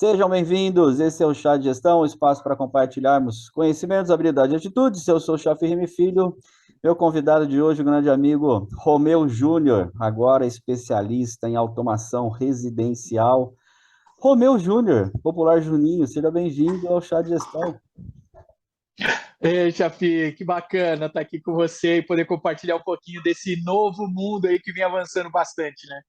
Sejam bem-vindos, esse é o Chá de Gestão, um espaço para compartilharmos conhecimentos, habilidades e atitudes. Eu sou o Chá Firme Filho, meu convidado de hoje, o grande amigo Romeu Júnior, agora especialista em automação residencial. Romeu Júnior, popular Juninho, seja bem-vindo ao Chá de Gestão. Ei, Chafi, que bacana estar aqui com você e poder compartilhar um pouquinho desse novo mundo aí que vem avançando bastante, né?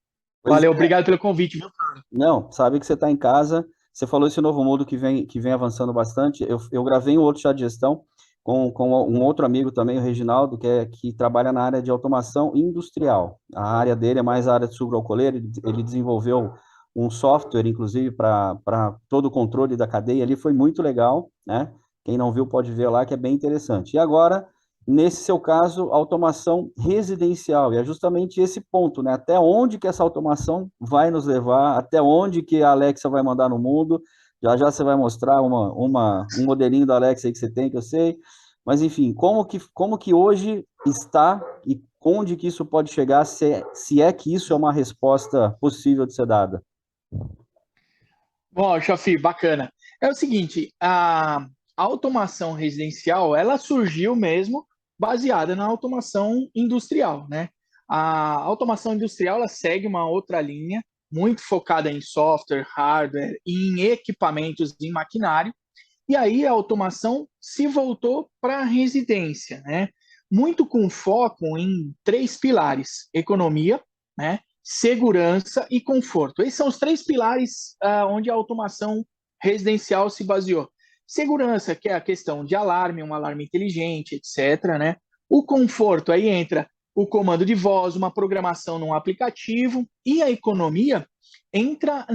Pois Valeu, é, obrigado pelo convite, viu, cara? não, sabe que você está em casa, você falou esse novo mundo que vem avançando bastante. Eu gravei um outro Chá de Gestão com um outro amigo também, o Reginaldo, que trabalha na área de automação industrial. A área dele é mais a área de sucroalcooleiro, ele desenvolveu um software, inclusive, para todo o controle da cadeia ali, foi muito legal, né? Quem não viu pode ver lá, que é bem interessante. E agora, nesse seu caso, automação residencial, e é justamente esse ponto, né? Até onde que essa automação vai nos levar, até onde que a Alexa vai mandar no mundo. Já já você vai mostrar um modelinho da Alexa aí que você tem, que eu sei. Mas, enfim, como que hoje está e onde que isso pode chegar, se é que isso é uma resposta possível de ser dada? Bom, Chafi, bacana. É o seguinte, a automação residencial, ela surgiu mesmo baseada na automação industrial, né? A automação industrial, ela segue uma outra linha, muito focada em software, hardware, em equipamentos, em maquinário. E aí a automação se voltou para a residência, né? Muito com foco em três pilares: economia, né? Segurança e conforto. Esses são os três pilares onde a automação residencial se baseou. Segurança, que é a questão de alarme, um alarme inteligente, etc., né? O conforto, aí entra o comando de voz, uma programação num aplicativo, e a economia entra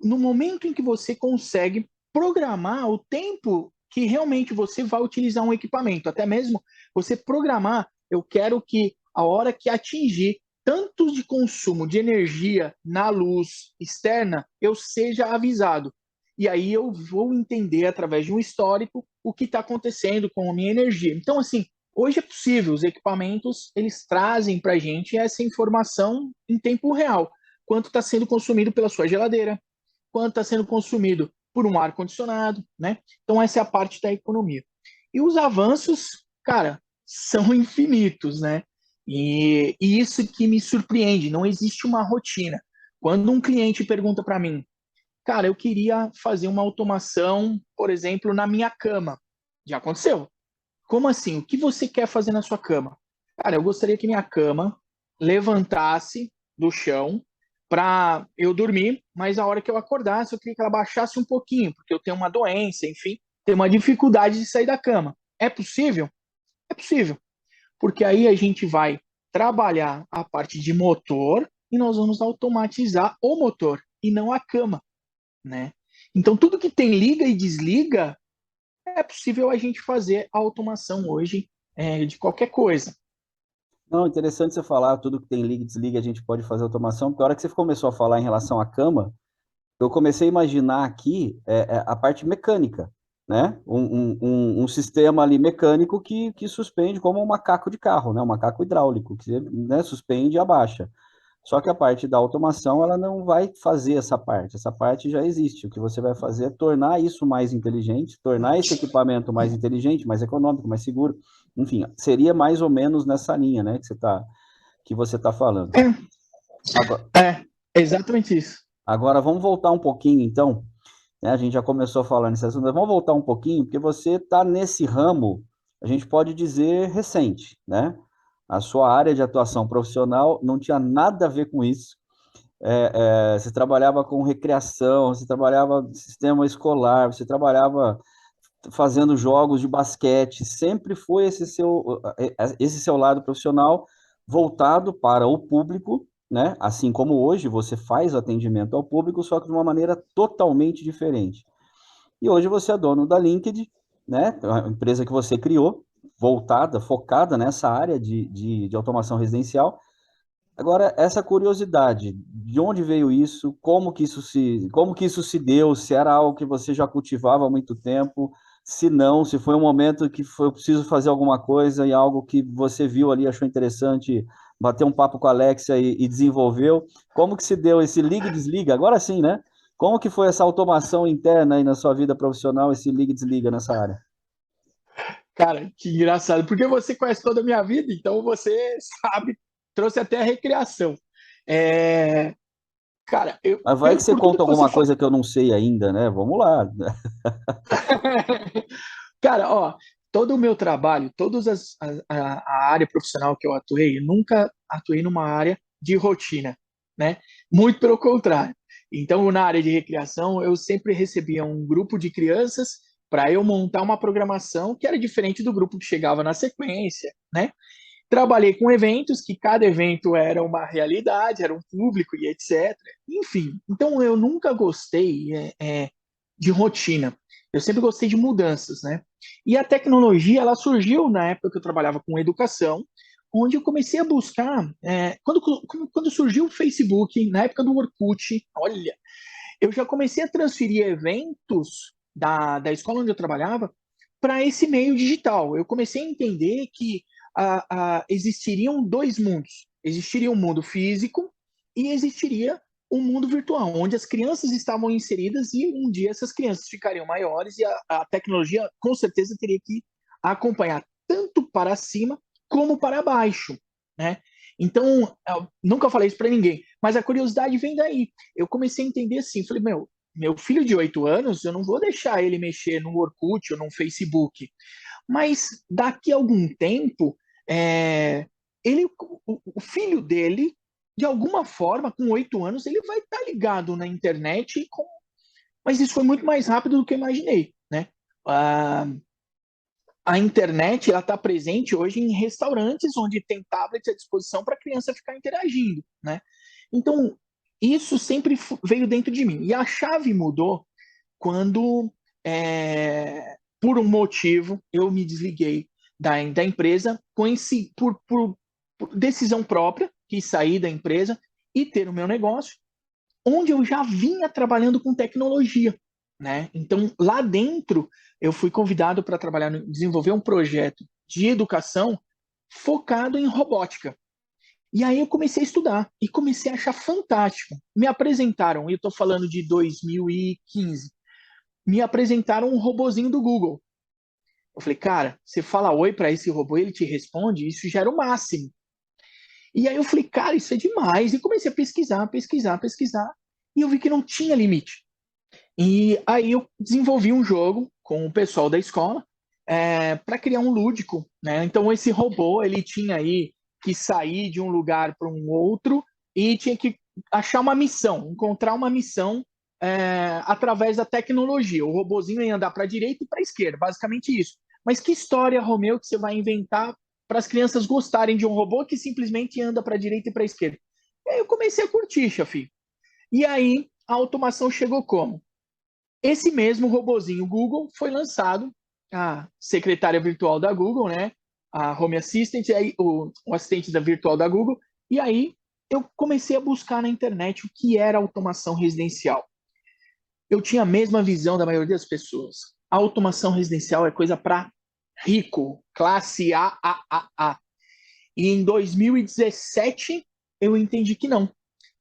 no momento em que você consegue programar o tempo que realmente você vai utilizar um equipamento, até mesmo você programar, eu quero que a hora que atingir tanto de consumo de energia na luz externa, eu seja avisado. E aí eu vou entender através de um histórico o que está acontecendo com a minha energia. Então, assim, hoje é possível, os equipamentos, eles trazem para a gente essa informação em tempo real. Quanto está sendo consumido pela sua geladeira, quanto está sendo consumido por um ar-condicionado, né? Então, essa é a parte da economia. E os avanços, cara, são infinitos, né? E isso que me surpreende, não existe uma rotina. Quando um cliente pergunta para mim, cara, eu queria fazer uma automação, por exemplo, na minha cama. Já aconteceu. Como assim? O que você quer fazer na sua cama? Cara, eu gostaria que minha cama levantasse do chão para eu dormir, mas a hora que eu acordasse, eu queria que ela baixasse um pouquinho, porque eu tenho uma doença, enfim, tenho uma dificuldade de sair da cama. É possível? É possível, porque aí a gente vai trabalhar a parte de motor e nós vamos automatizar o motor e não a cama, né? Então, tudo que tem liga e desliga, é possível a gente fazer a automação hoje de qualquer coisa. Não, interessante você falar, tudo que tem liga e desliga a gente pode fazer automação, porque a hora que você começou a falar em relação à cama, eu comecei a imaginar aqui a parte mecânica, né? Um sistema ali mecânico que suspende como um macaco de carro, né? Um macaco hidráulico, que, né, suspende e abaixa. Só que a parte da automação, ela não vai fazer essa parte já existe. O que você vai fazer é tornar isso mais inteligente, tornar esse equipamento mais inteligente, mais econômico, mais seguro. Enfim, seria mais ou menos nessa linha, né, que você tá falando. Agora, É exatamente isso. agora vamos voltar um pouquinho, então, né? A gente já começou falando nesse assunto, mas vamos voltar um pouquinho, porque você está nesse ramo, a gente pode dizer recente, né? A sua área de atuação profissional não tinha nada a ver com isso. Você trabalhava com recreação, você trabalhava no sistema escolar, você trabalhava fazendo jogos de basquete, sempre foi esse seu lado profissional voltado para o público, né? Assim como hoje você faz o atendimento ao público, só que de uma maneira totalmente diferente. E hoje você é dono da LinkedIn, né? A empresa que você criou, voltada, focada nessa área de automação residencial. Agora, essa curiosidade, de onde veio isso? Como que isso se deu? Se era algo que você já cultivava há muito tempo? Se não, se foi um momento que foi preciso fazer alguma coisa e algo que você viu ali, achou interessante, bater um papo com a Alexia e desenvolveu? Como que se deu esse liga e desliga? Agora sim, né? Como que foi essa automação interna aí na sua vida profissional, esse liga e desliga nessa área? Cara, que engraçado, porque você conhece toda a minha vida, então você sabe, trouxe até a recriação. É, cara, Mas vai que você por tudo conta que você alguma fala. coisa que eu não sei ainda, né? Vamos lá. Cara, ó, todo o meu trabalho, a área profissional que eu atuei, eu nunca atuei numa área de rotina, né? Muito pelo contrário. Então, na área de recreação, eu sempre recebia um grupo de crianças para eu montar uma programação que era diferente do grupo que chegava na sequência, né? Trabalhei com eventos, que cada evento era uma realidade, era um público e etc. Enfim, então eu nunca gostei de rotina. Eu sempre gostei de mudanças, né? E a tecnologia, ela surgiu na época que eu trabalhava com educação, onde eu comecei a buscar, quando surgiu o Facebook, na época do Orkut, olha, eu já comecei a transferir eventos da escola onde eu trabalhava para esse meio digital. Eu comecei a entender que existiriam dois mundos. Existiria um mundo físico e existiria um mundo virtual, onde as crianças estavam inseridas e um dia essas crianças ficariam maiores e a tecnologia com certeza teria que acompanhar tanto para cima como para baixo, né? Então, eu nunca falei isso para ninguém, mas a curiosidade vem daí. Eu comecei a entender assim, falei, meu filho de 8 anos, eu não vou deixar ele mexer no Orkut ou no Facebook, mas daqui a algum tempo, é, o filho dele, de alguma forma, com 8 anos, ele vai estar ligado na internet, mas isso foi muito mais rápido do que eu imaginei, né? Ah, a internet ela está presente hoje em restaurantes onde tem tablets à disposição para a criança ficar interagindo, né? Então isso sempre veio dentro de mim e a chave mudou quando por um motivo eu me desliguei da empresa com por decisão própria, quis sair da empresa e ter o meu negócio onde eu já vinha trabalhando com tecnologia, né? Então, lá dentro, eu fui convidado para trabalhar, desenvolver um projeto de educação focado em robótica. E aí eu comecei a estudar e comecei a achar fantástico. Me apresentaram, e eu estou falando de 2015, me apresentaram um robozinho do Google. Eu falei, cara, você fala oi para esse robô, ele te responde, isso já era o máximo. E aí eu falei, cara, isso é demais. E comecei a pesquisar, pesquisar, pesquisar. E eu vi que não tinha limite. E aí eu desenvolvi um jogo com o pessoal da escola para criar um lúdico, né? Então esse robô ele tinha aí que sair de um lugar para um outro e tinha que achar uma missão, encontrar uma missão através da tecnologia. O robozinho ia andar para a direita e para a esquerda, basicamente isso. Mas que história, Romeu, que você vai inventar para as crianças gostarem de um robô que simplesmente anda para a direita e para a esquerda? E aí eu comecei a curtir, Chafi. E aí a automação chegou como? Esse mesmo robozinho Google foi lançado, a secretária virtual da Google, né? A Home Assistant, aí, o assistente da virtual da Google. E aí eu comecei a buscar na internet o que era automação residencial. Eu tinha a mesma visão da maioria das pessoas. A automação residencial é coisa para rico, classe A. E em 2017 eu entendi que não.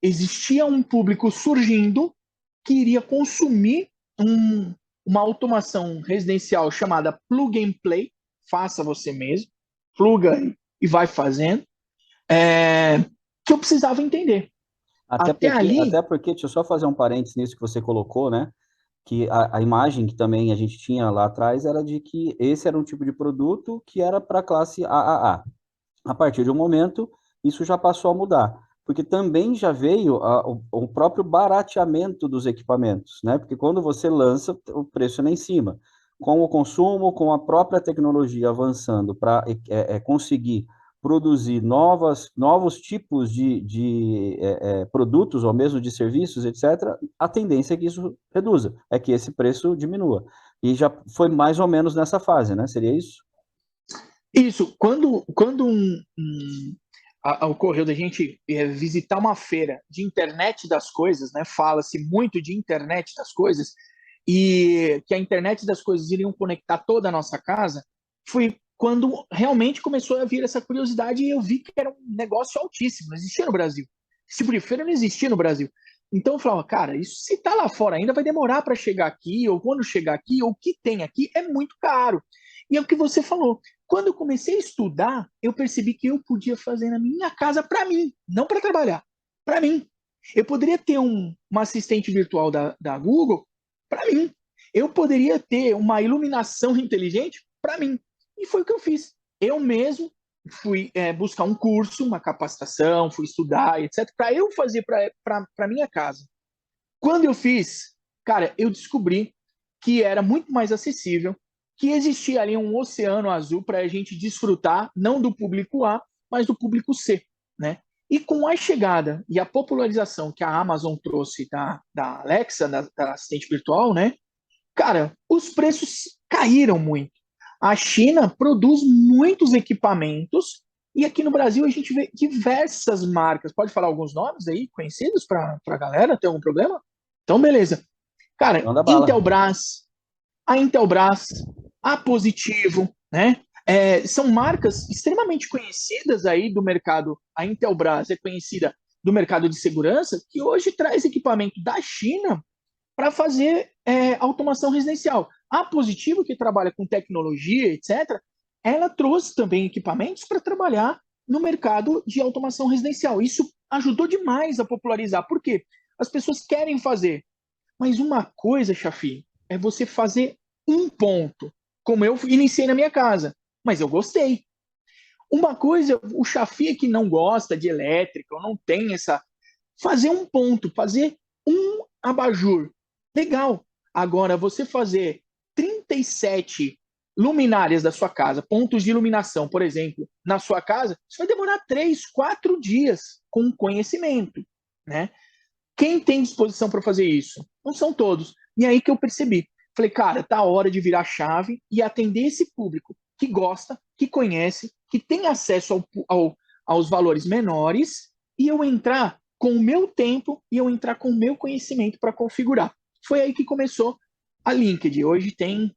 Existia um público surgindo que iria consumir um, uma automação residencial chamada Plug and Play, faça você mesmo, pluga e vai fazendo, é, que eu precisava entender. Até Até ali, porque, deixa eu só fazer um parênteses nisso que você colocou, né? Que a imagem que também a gente tinha lá atrás era de que esse era um tipo de produto que era para a classe AAA. A partir de um momento, isso já passou a mudar, porque também já veio o próprio barateamento dos equipamentos, né? Porque quando você lança, o preço é lá em cima. Com o consumo, com a própria tecnologia avançando para conseguir produzir novos tipos de produtos ou mesmo de serviços, etc., a tendência é que isso reduza, é que esse preço diminua. E já foi mais ou menos nessa fase, né? Seria isso? isso, quando ocorreu da gente visitar uma feira de internet das coisas, né? Fala-se muito de internet das coisas, e que a internet das coisas iriam conectar toda a nossa casa, foi quando realmente começou a vir essa curiosidade e eu vi que era um negócio altíssimo, não existia no Brasil. Esse tipo de feira não existia no Brasil. Então eu falava, cara, isso se tá lá fora ainda vai demorar para chegar aqui, ou quando chegar aqui, ou o que tem aqui é muito caro. E é o que você falou. Quando eu comecei a estudar, eu percebi que eu podia fazer na minha casa para mim, não para trabalhar, para mim. Eu poderia ter uma assistente virtual da Google para mim. Eu poderia ter uma iluminação inteligente para mim. E foi o que eu fiz. Eu mesmo fui buscar um curso, uma capacitação, fui estudar, etc., para eu fazer para minha casa. Quando eu fiz, cara, eu descobri que era muito mais acessível, que existia ali um oceano azul para a gente desfrutar, não do público A, mas do público C, né? E com a chegada e a popularização que a Amazon trouxe da Alexa, da assistente virtual, né? Cara, os preços caíram muito. A China produz muitos equipamentos e aqui no Brasil a gente vê diversas marcas. Pode falar alguns nomes aí conhecidos para a galera? Tem algum problema? Então, beleza. Cara, Manda bala. A Intelbras, a Positivo, né? São marcas extremamente conhecidas aí do mercado. A Intelbras é conhecida do mercado de segurança, que hoje traz equipamento da China para fazer automação residencial. A Positivo, que trabalha com tecnologia, etc., ela trouxe também equipamentos para trabalhar no mercado de automação residencial. Isso ajudou demais a popularizar. Por quê? As pessoas querem fazer. Mas uma coisa, Chafi, é você fazer um ponto, como eu iniciei na minha casa. Mas eu gostei. Uma coisa, o Chafi que não gosta de elétrica, ou não tem essa. Fazer um ponto, fazer um abajur. Legal. Agora, você fazer 37 luminárias da sua casa, pontos de iluminação, por exemplo, na sua casa, isso vai demorar 3, 4 dias com conhecimento, né? Quem tem disposição para fazer isso? Não são todos. E aí que eu percebi. Falei, cara, tá a hora de virar chave e atender esse público que gosta, que conhece, que tem acesso aos valores menores e eu entrar com o meu tempo e eu entrar com o meu conhecimento para configurar. Foi aí que começou a LinkedIn. Hoje tem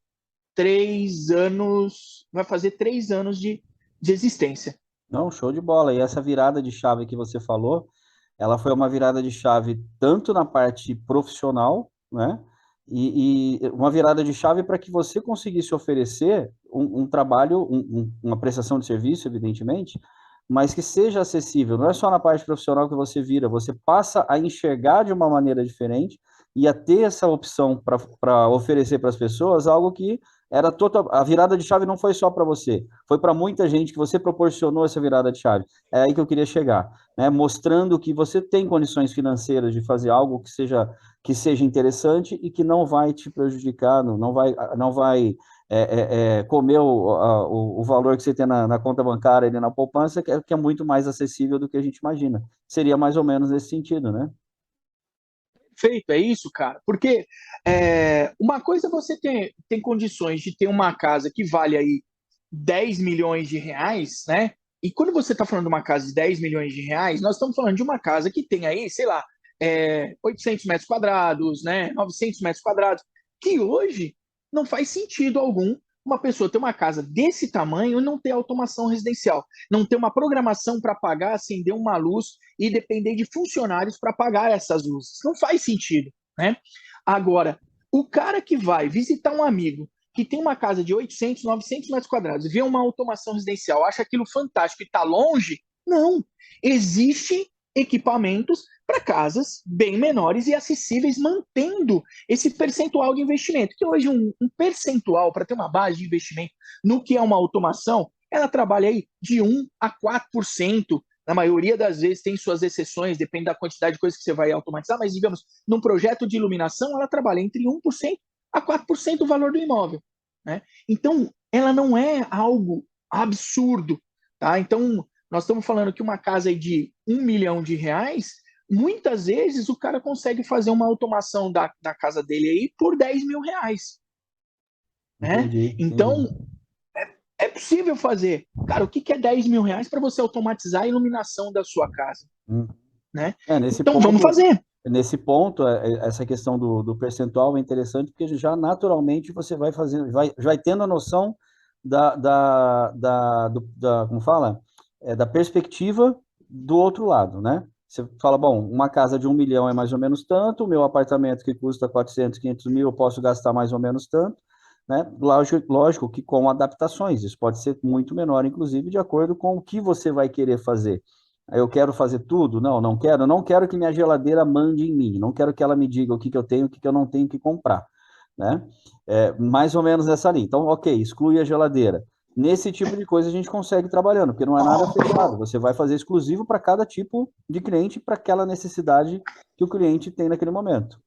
3 anos, vai fazer 3 anos de existência. Não, show de bola. E essa virada de chave que você falou, ela foi uma virada de chave tanto na parte profissional, né? E uma virada de chave para que você conseguisse oferecer um trabalho, uma prestação de serviço, evidentemente, mas que seja acessível. Não é só na parte profissional que você vira, você passa a enxergar de uma maneira diferente e a ter essa opção para oferecer para as pessoas algo que era total. A virada de chave não foi só para você, foi para muita gente que você proporcionou essa virada de chave. É aí que eu queria chegar, né? Mostrando que você tem condições financeiras de fazer algo que seja interessante e que não vai te prejudicar, não vai comer o valor que você tem na conta bancária e na poupança, que é muito mais acessível do que a gente imagina. Seria mais ou menos nesse sentido, né? Feito, é isso, cara. Porque uma coisa é você tem condições de ter uma casa que vale aí 10 milhões de reais, né? E quando você está falando de uma casa de 10 milhões de reais, nós estamos falando de uma casa que tem aí, sei lá, 800 metros quadrados, né? 900 metros quadrados, que hoje não faz sentido algum uma pessoa ter uma casa desse tamanho e não ter automação residencial, não ter uma programação para pagar, acender uma luz e depender de funcionários para pagar essas luzes. Não faz sentido, né? Agora, o cara que vai visitar um amigo que tem uma casa de 800, 900 metros quadrados, vê uma automação residencial, acha aquilo fantástico e está longe? Não. Existem equipamentos para casas bem menores e acessíveis, mantendo esse percentual de investimento. Que hoje um percentual para ter uma base de investimento no que é uma automação, ela trabalha aí de 1 a 4%. Na maioria das vezes tem suas exceções, depende da quantidade de coisas que você vai automatizar, mas digamos, num projeto de iluminação, ela trabalha entre 1% a 4% do valor do imóvel, né? Então, ela não é algo absurdo, tá? Então, nós estamos falando que uma casa de 1 milhão de reais, muitas vezes o cara consegue fazer uma automação da casa dele aí por 10 mil reais, né? Entendi, entendi. Então, é possível fazer. Cara, o que é 10 mil reais para você automatizar a iluminação da sua casa, Hum. né? Nesse Então, vamos ponto, fazer. nesse ponto, essa questão do percentual é interessante, porque já naturalmente você vai fazendo, vai tendo a noção como fala? Da perspectiva do outro lado, né? Você fala, bom, uma casa de 1 milhão é mais ou menos tanto, o meu apartamento que custa 400, 500 mil, eu posso gastar mais ou menos tanto, né? Lógico que com adaptações, isso pode ser muito menor, inclusive, de acordo com o que você vai querer fazer. Eu quero fazer tudo? Não, não quero. Não quero que minha geladeira mande em mim. Não quero que ela me diga o que que eu tenho, o que que eu não tenho que comprar, né? Mais ou menos nessa linha. Então, ok, exclui a geladeira. Nesse tipo de coisa a gente consegue ir trabalhando, porque não é nada fechado. Você vai fazer exclusivo para cada tipo de cliente, para aquela necessidade que o cliente tem naquele momento.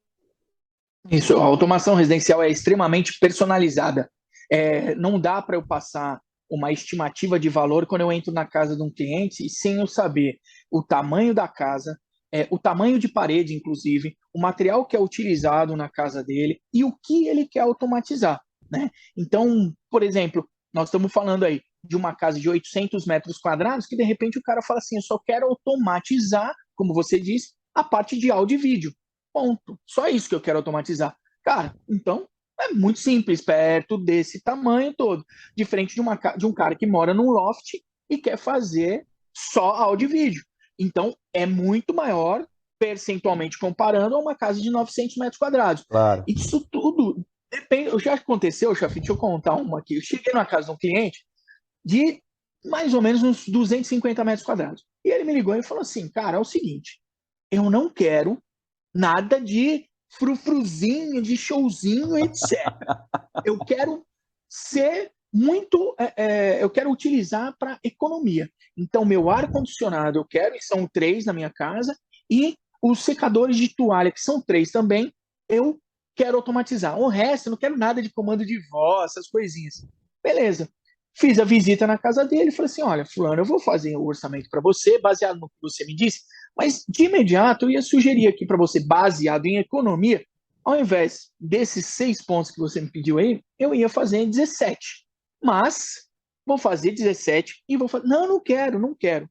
Isso, a automação residencial é extremamente personalizada. Não dá para eu passar uma estimativa de valor quando eu entro na casa de um cliente sem eu saber o tamanho da casa, o tamanho de parede, inclusive, o material que é utilizado na casa dele e o que ele quer automatizar, né? Então, por exemplo, nós estamos falando aí de uma casa de 800 metros quadrados que, de repente, o cara fala assim, eu só quero automatizar, como você disse, a parte de áudio e vídeo. Ponto. Só isso que eu quero automatizar. Cara, então é muito simples, perto desse tamanho todo. Diferente de um cara que mora num loft e quer fazer só áudio e vídeo. Então é muito maior, percentualmente comparando, a uma casa de 900 metros quadrados. Claro. Isso tudo depende. Já aconteceu, chefe, deixa eu contar uma aqui. Eu cheguei na casa de um cliente de mais ou menos uns 250 metros quadrados. E ele me ligou e falou assim: cara, é o seguinte, eu não quero nada de frufruzinho, de showzinho, etc. Eu quero ser muito, eu quero utilizar para economia. Então, meu ar-condicionado eu quero, e são 3 na minha casa, e os secadores de toalha, que são 3 também, eu quero automatizar. O resto, eu não quero nada de comando de voz, essas coisinhas. Beleza. Fiz a visita na casa dele e falei assim: olha, Fulano, eu vou fazer o orçamento para você, baseado no que você me disse, mas de imediato eu ia sugerir aqui para você, baseado em economia, ao invés desses 6 pontos que você me pediu aí, eu ia fazer em 17. Mas vou fazer 17 e vou fazer. Não, não quero, não quero.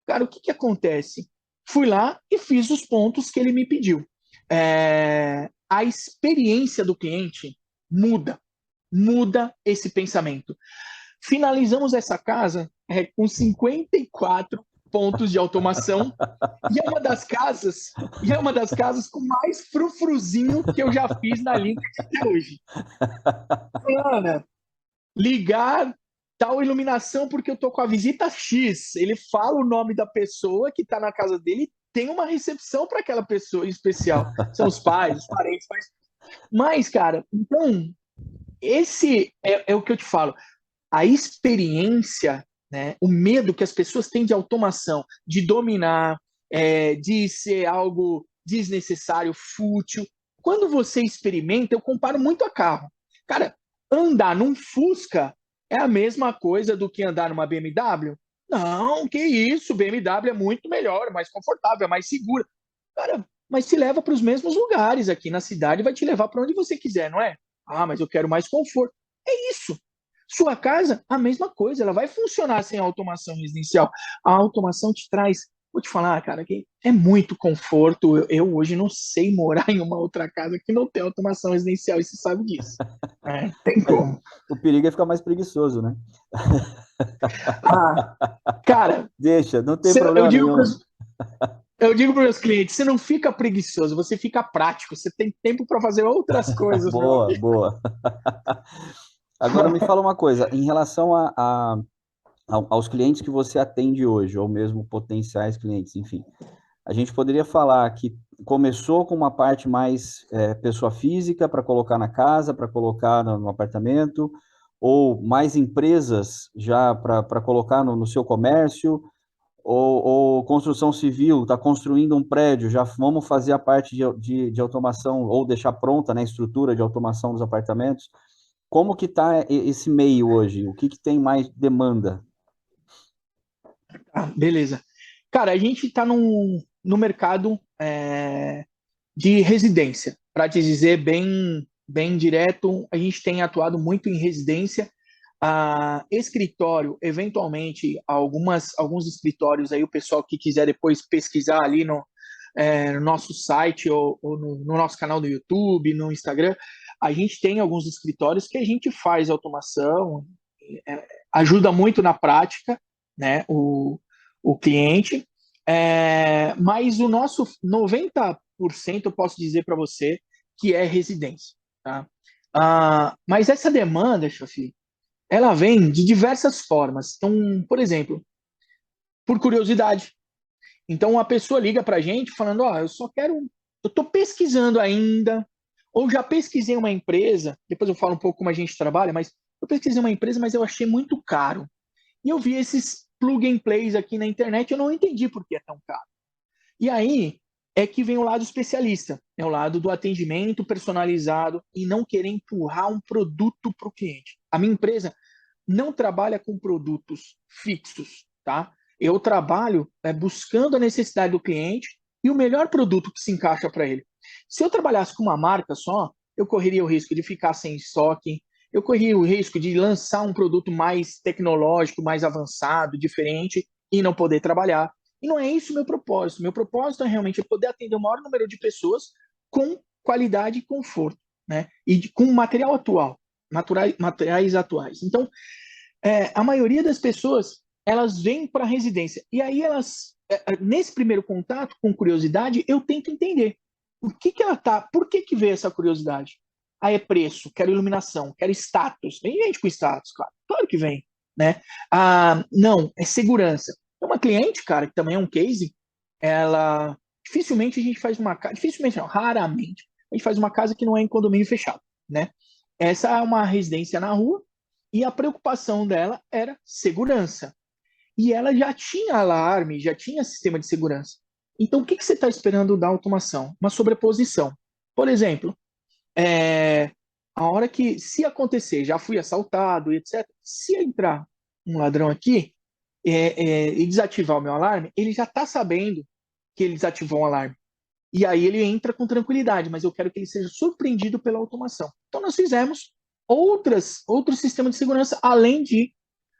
Cara, o que, que acontece? Fui lá e fiz os pontos que ele me pediu. A experiência do cliente muda, muda esse pensamento. Finalizamos essa casa com 54 pontos de automação e é uma das casas com mais frufruzinho que eu já fiz na Link até hoje. Ana, ligar tal iluminação porque eu tô com a visita X. Ele fala o nome da pessoa que tá na casa dele, tem uma recepção para aquela pessoa em especial. São os pais, os parentes, mas cara, então esse é o que eu te falo. A experiência, né, o medo que as pessoas têm de automação, de dominar, de ser algo desnecessário, fútil. Quando você experimenta, eu comparo muito a carro. Cara, andar num Fusca é a mesma coisa do que andar numa BMW? Não, que isso, BMW é muito melhor, mais confortável, é mais segura. Cara, mas te leva para os mesmos lugares aqui na cidade, vai te levar para onde você quiser, não é? Ah, mas eu quero mais conforto. É isso. Sua casa, a mesma coisa, ela vai funcionar sem automação residencial. A automação te traz, vou te falar, cara, que é muito conforto. Eu hoje não sei morar em uma outra casa que não tem automação residencial, e você sabe disso. Tem como. O perigo é ficar mais preguiçoso, né? Ah, cara, Deixa, não tem eu problema digo para nenhum. eu digo para meus clientes, você não fica preguiçoso, você fica prático, você tem tempo para fazer outras coisas, meu Boa, amigo. boa. Agora me fala uma coisa, em relação aos clientes que você atende hoje, ou mesmo potenciais clientes, enfim. A gente poderia falar que começou com uma parte mais pessoa física para colocar na casa, para colocar no apartamento, ou mais empresas já para colocar no seu comércio, ou construção civil, está construindo um prédio, já vamos fazer a parte de automação, ou deixar pronta, né, a estrutura de automação dos apartamentos. Como que está esse meio hoje? O que, que tem mais demanda? Ah, beleza. Cara, a gente está no mercado de residência. Para te dizer bem direto, a gente tem atuado muito em residência. Escritório, eventualmente, alguns escritórios aí, o pessoal que quiser depois pesquisar ali no nosso site ou no nosso canal do YouTube, no Instagram, a gente tem alguns escritórios que a gente faz automação, ajuda muito na prática, né, o cliente. Mas o nosso 90% eu posso dizer para você que é residência, tá? Mas essa demanda, Chafi, ela vem de diversas formas. Então, por exemplo, por curiosidade. Então, a pessoa liga para a gente falando: Ó, eu estou pesquisando ainda, ou já pesquisei uma empresa, depois eu falo um pouco como a gente trabalha, mas eu pesquisei uma empresa, mas eu achei muito caro. E eu vi esses plug and plays aqui na internet, eu não entendi por que é tão caro. E aí é que vem o lado especialista, é o lado do atendimento personalizado e não querer empurrar um produto para o cliente. A minha empresa não trabalha com produtos fixos, tá? Eu trabalho buscando a necessidade do cliente e o melhor produto que se encaixa para ele. Se eu trabalhasse com uma marca só, eu correria o risco de ficar sem estoque, eu correria o risco de lançar um produto mais tecnológico, mais avançado, diferente e não poder trabalhar. E não é isso o meu propósito. Meu propósito é realmente poder atender o maior número de pessoas com qualidade e conforto, né? E com material atual, materiais atuais. Então, a maioria das pessoas, elas vêm para a residência. E aí nesse primeiro contato, com curiosidade, eu tento entender por que veio essa curiosidade? É preço, quero iluminação, quero status. Vem gente com status, claro que vem, né? Não, é segurança. Tem uma cliente, cara, que também é um case, ela dificilmente a gente faz uma casa, dificilmente não, raramente, a gente faz uma casa que não é em condomínio fechado, né? Essa é uma residência na rua e a preocupação dela era segurança. E ela já tinha alarme, já tinha sistema de segurança. Então, o que você está esperando da automação? Uma sobreposição. Por exemplo, é, a hora que, se acontecer, já fui assaltado, etc., se entrar um ladrão aqui e desativar o meu alarme, ele já está sabendo que ele desativou um alarme. E aí ele entra com tranquilidade, mas eu quero que ele seja surpreendido pela automação. Então, nós fizemos outros sistemas de segurança, além de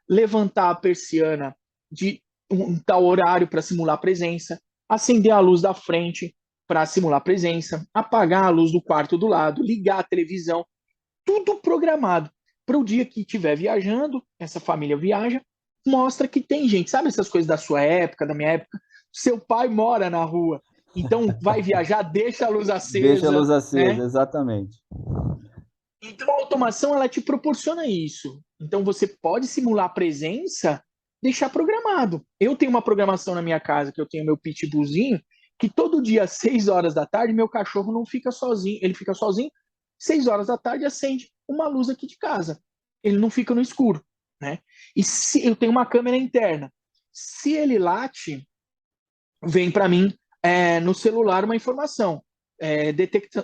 levantar a persiana de um tal horário para simular presença, acender a luz da frente para simular presença, apagar a luz do quarto do lado, ligar a televisão, tudo programado para o dia que estiver viajando, essa família viaja, mostra que tem gente, sabe essas coisas da sua época, da minha época? Seu pai mora na rua, então vai viajar, deixa a luz Deixa a acesa, luz acesa, né? exatamente. Então, a automação ela te proporciona isso. Então, você pode simular a presença, deixar programado. Eu tenho uma programação na minha casa, que eu tenho meu pitbullzinho, que todo dia, às 6 horas da tarde, meu cachorro não fica sozinho. Ele fica sozinho, 6 horas da tarde, acende uma luz aqui de casa. Ele não fica no escuro, né? E se eu tenho uma câmera interna, se ele late, vem para mim no celular uma informação,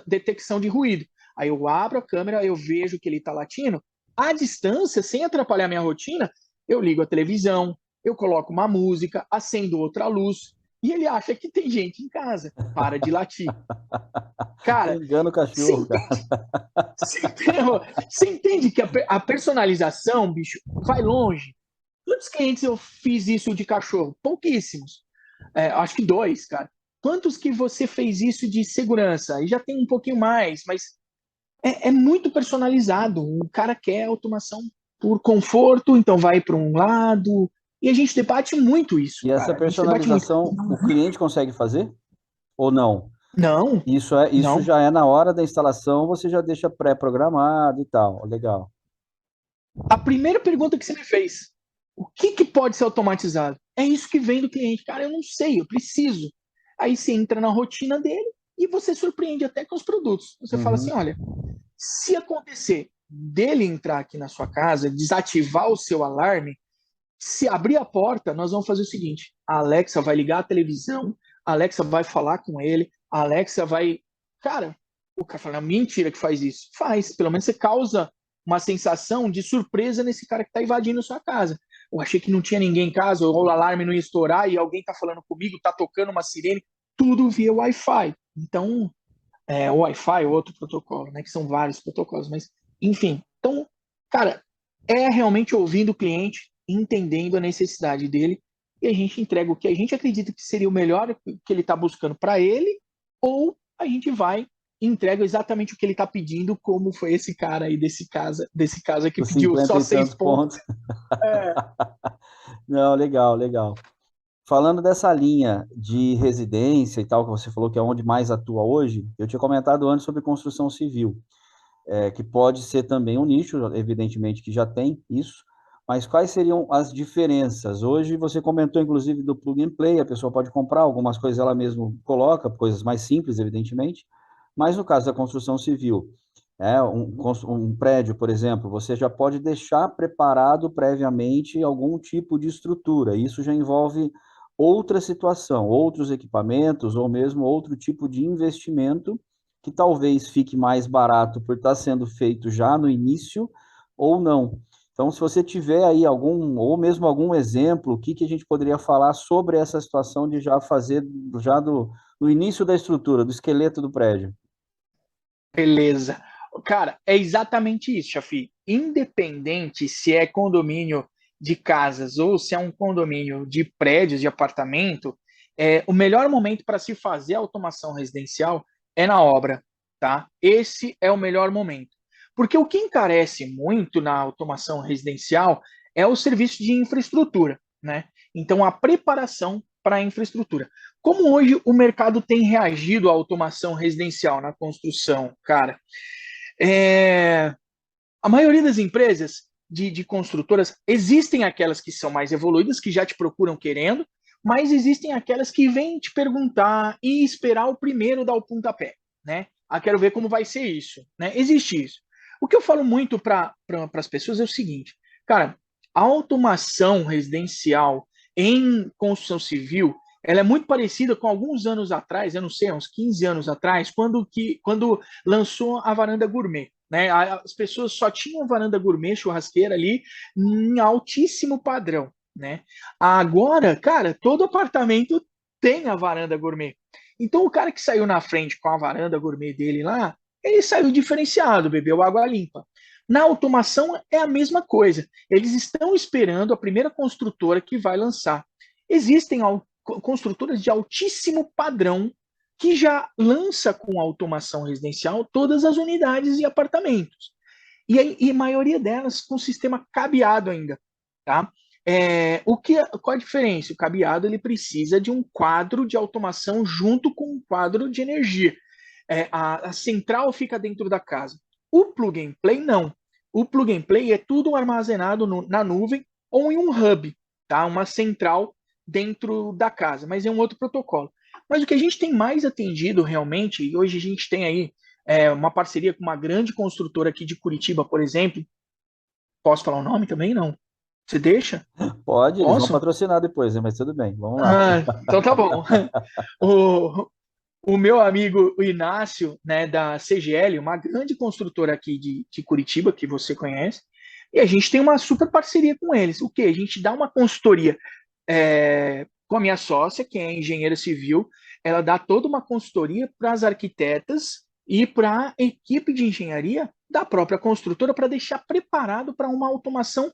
detecção de ruído. Aí eu abro a câmera, eu vejo que ele está latindo. À distância, sem atrapalhar minha rotina, eu ligo a televisão, eu coloco uma música, acendo outra luz, e ele acha que tem gente em casa. Para de latir. Você Cara, engana o você cachorro, cara. entende, você entende que a personalização, bicho, vai longe? Quantos clientes eu fiz isso de cachorro? Pouquíssimos. Acho que dois, cara. Quantos que você fez isso de segurança? E já tem um pouquinho mais, mas é muito personalizado. O cara quer automação por conforto, então vai para um lado. E a gente debate muito isso, E essa cara. A gente debate muito. personalização, o cliente consegue fazer ou não? Não, Isso não. já é na hora da instalação, você já deixa pré-programado e tal. Legal. A primeira pergunta que você me fez, o que pode ser automatizado? É isso que vem do cliente. Cara, eu não sei, eu preciso. Aí você entra na rotina dele e você surpreende até com os produtos. Você fala assim, Uhum. olha, se acontecer dele entrar aqui na sua casa, desativar o seu alarme, se abrir a porta, nós vamos fazer o seguinte: a Alexa vai ligar a televisão, a Alexa vai falar com ele, a Alexa vai. Cara, o cara fala, mentira que faz isso. Faz, pelo menos você causa uma sensação de surpresa nesse cara que está invadindo a sua casa. Eu achei que não tinha ninguém em casa, ou o alarme não ia estourar e alguém está falando comigo, está tocando uma sirene, tudo via Wi-Fi. Então, o Wi-Fi é outro protocolo, né? Que são vários protocolos, mas enfim. Então, cara, é realmente ouvindo o cliente, entendendo a necessidade dele, e a gente entrega o que a gente acredita que seria o melhor que ele está buscando para ele, ou a gente vai e entrega exatamente o que ele está pedindo, como foi esse cara aí desse caso que Os pediu 50 só e seis tantos pontos. pontos. Não, legal, legal. falando dessa linha de residência e tal, que você falou que é onde mais atua hoje, eu tinha comentado antes sobre construção civil, que pode ser também um nicho, evidentemente que já tem isso, mas quais seriam as diferenças? Hoje você comentou, inclusive, do plug and play, a pessoa pode comprar algumas coisas ela mesma coloca, coisas mais simples, evidentemente, mas no caso da construção civil, um prédio, por exemplo, você já pode deixar preparado previamente algum tipo de estrutura. Isso já envolve outra situação, outros equipamentos ou mesmo outro tipo de investimento que talvez fique mais barato por estar sendo feito já no início ou não. Então, se você tiver aí algum, ou mesmo algum exemplo, o que que a gente poderia falar sobre essa situação de já fazer já no início da estrutura, do esqueleto do prédio? Beleza. Cara, é exatamente isso, Chafi. Independente se é condomínio de casas ou se é um condomínio de prédios, de apartamento, o melhor momento para se fazer automação residencial é na obra, tá? Esse é o melhor momento. Porque o que encarece muito na automação residencial é o serviço de infraestrutura, né? Então, a preparação para a infraestrutura. Como hoje o mercado tem reagido à automação residencial na construção, cara? É, a maioria das empresas de construtoras, existem aquelas que são mais evoluídas, que já te procuram querendo, mas existem aquelas que vêm te perguntar e esperar o primeiro dar o pontapé, né? Ah, quero ver como vai ser isso, né? Existe isso. O que eu falo muito para as pessoas é o seguinte, cara, a automação residencial em construção civil, ela é muito parecida com alguns anos atrás, eu não sei, uns 15 anos atrás, quando lançou a varanda gourmet. Né? As pessoas só tinham varanda gourmet, churrasqueira ali, em altíssimo padrão. Né? Agora, cara, todo apartamento tem a varanda gourmet. Então, o cara que saiu na frente com a varanda gourmet dele lá, ele saiu diferenciado, bebeu água limpa. Na automação é a mesma coisa. Eles estão esperando a primeira construtora que vai lançar. Existem construtoras de altíssimo padrão que já lança com automação residencial todas as unidades e apartamentos. E a maioria delas com sistema cabeado ainda. Tá? Qual a diferença? O cabeado ele precisa de um quadro de automação junto com um quadro de energia. A central fica dentro da casa. O plug and play não. O plug and play é tudo armazenado na nuvem ou em um hub, tá? Uma central dentro da casa, mas é um outro protocolo. Mas o que a gente tem mais atendido realmente, e hoje a gente tem aí uma parceria com uma grande construtora aqui de Curitiba, por exemplo. Posso falar o nome também? Não. Você deixa? Pode, eles vão Posso? patrocinar depois, né? Mas tudo bem, vamos lá. Então tá bom. O, o meu amigo o Inácio, né, da CGL, uma grande construtora aqui de Curitiba, que você conhece, e a gente tem uma super parceria com eles. O que? A gente dá uma consultoria com a minha sócia, que é engenheira civil, ela dá toda uma consultoria para as arquitetas e para a equipe de engenharia da própria construtora para deixar preparado para uma automação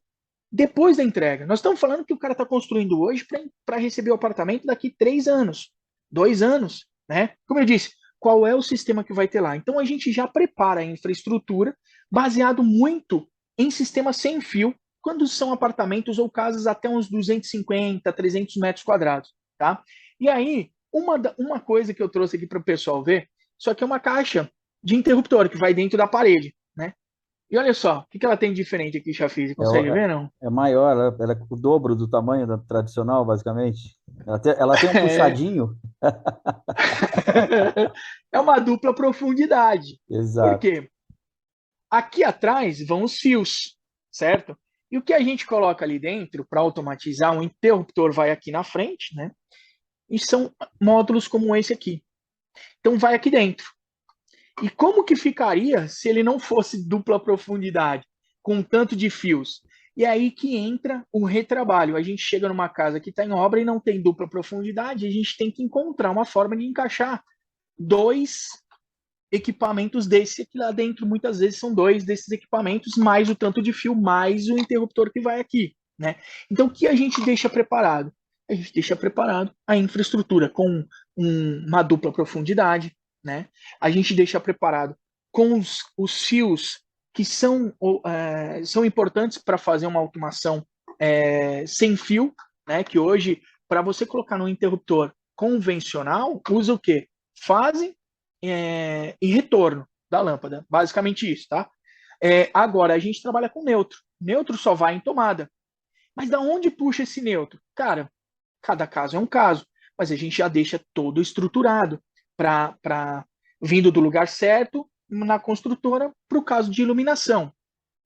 depois da entrega. Nós estamos falando que o cara está construindo hoje para receber o apartamento daqui 3 anos, 2 anos, né? Como eu disse, qual é o sistema que vai ter lá? Então a gente já prepara a infraestrutura baseado muito em sistema sem fio, quando são apartamentos ou casas até uns 250, 300 metros quadrados, tá? E aí, uma coisa que eu trouxe aqui para o pessoal ver, isso aqui é uma caixa de interruptor que vai dentro da parede, né? E olha só, o que ela tem de diferente aqui, Chafi? É, o- Consegue é- ver, não? é maior, ela é o dobro do tamanho da tradicional, basicamente. Ela tem um É, puxadinho. é uma dupla profundidade. Por Exato. quê? Aqui atrás vão os fios, certo? E o que a gente coloca ali dentro para automatizar, um interruptor vai aqui na frente, né? E são módulos como esse aqui. Então vai aqui dentro. E como que ficaria se ele não fosse dupla profundidade, com tanto de fios? E é aí que entra o retrabalho. A gente chega numa casa que está em obra e não tem dupla profundidade, a gente tem que encontrar uma forma de encaixar dois equipamentos desse aqui lá dentro. Muitas vezes são dois desses equipamentos, mais o tanto de fio, mais o interruptor que vai aqui. Né? Então, o que a gente deixa preparado? A gente deixa preparado a infraestrutura com uma dupla profundidade, né? A gente deixa preparado com os fios que são importantes para fazer uma automação sem fio, né? Que hoje para você colocar no interruptor convencional, usa o quê? Fase e retorno da lâmpada. Basicamente isso, tá? Agora, a gente trabalha com neutro. Neutro só vai em tomada. Mas da onde puxa esse neutro? Cara, cada caso é um caso, mas a gente já deixa todo estruturado para vindo do lugar certo na construtora para o caso de iluminação.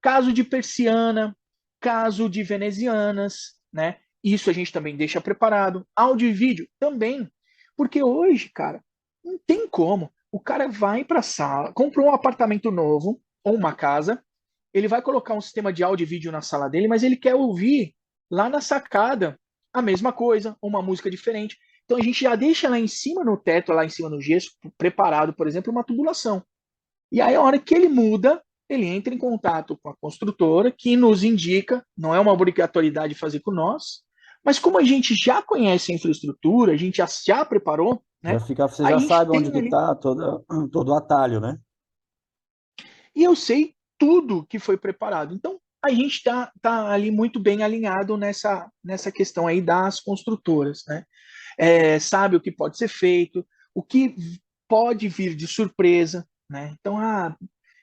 Caso de persiana, caso de venezianas, né? Isso a gente também deixa preparado. Áudio e vídeo também. Porque hoje, cara, não tem como. O cara vai para a sala, comprou um apartamento novo ou uma casa, ele vai colocar um sistema de áudio e vídeo na sala dele, mas ele quer ouvir lá na sacada a mesma coisa, uma música diferente. Então a gente já deixa lá em cima no teto, lá em cima no gesso, preparado, por exemplo, uma tubulação. E aí a hora que ele muda, ele entra em contato com a construtora, que nos indica, não é uma obrigatoriedade fazer com nós, mas como a gente já conhece a infraestrutura, a gente já preparou, Já né? fica, você A já gente sabe onde tem que ali. tá todo o atalho, né? E eu sei tudo que foi preparado. Então, a gente tá ali muito bem alinhado nessa questão aí das construtoras, né? Sabe o que pode ser feito, o que pode vir de surpresa, né? Então,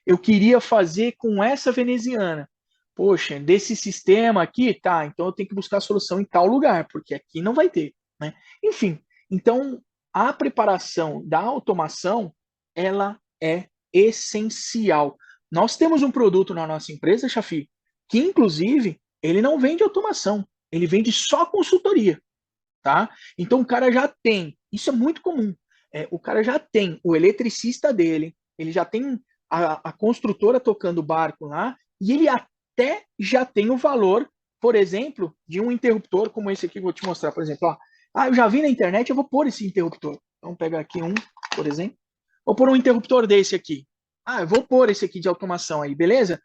eu queria fazer com essa veneziana. Poxa, desse sistema aqui, tá, então eu tenho que buscar a solução em tal lugar, porque aqui não vai ter, né? Enfim, então a preparação da automação, ela é essencial. Nós temos um produto na nossa empresa, Chafi, que inclusive ele não vende automação, ele vende só consultoria, tá? Então o cara já tem, isso é muito comum, o cara já tem o eletricista dele, ele já tem a construtora tocando o barco lá, e ele até já tem o valor, por exemplo, de um interruptor como esse aqui que eu vou te mostrar, por exemplo. Ó. Eu já vi na internet, eu vou pôr esse interruptor. Vamos pegar aqui um, por exemplo. Vou pôr um interruptor desse aqui. Eu vou pôr esse aqui de automação aí, beleza?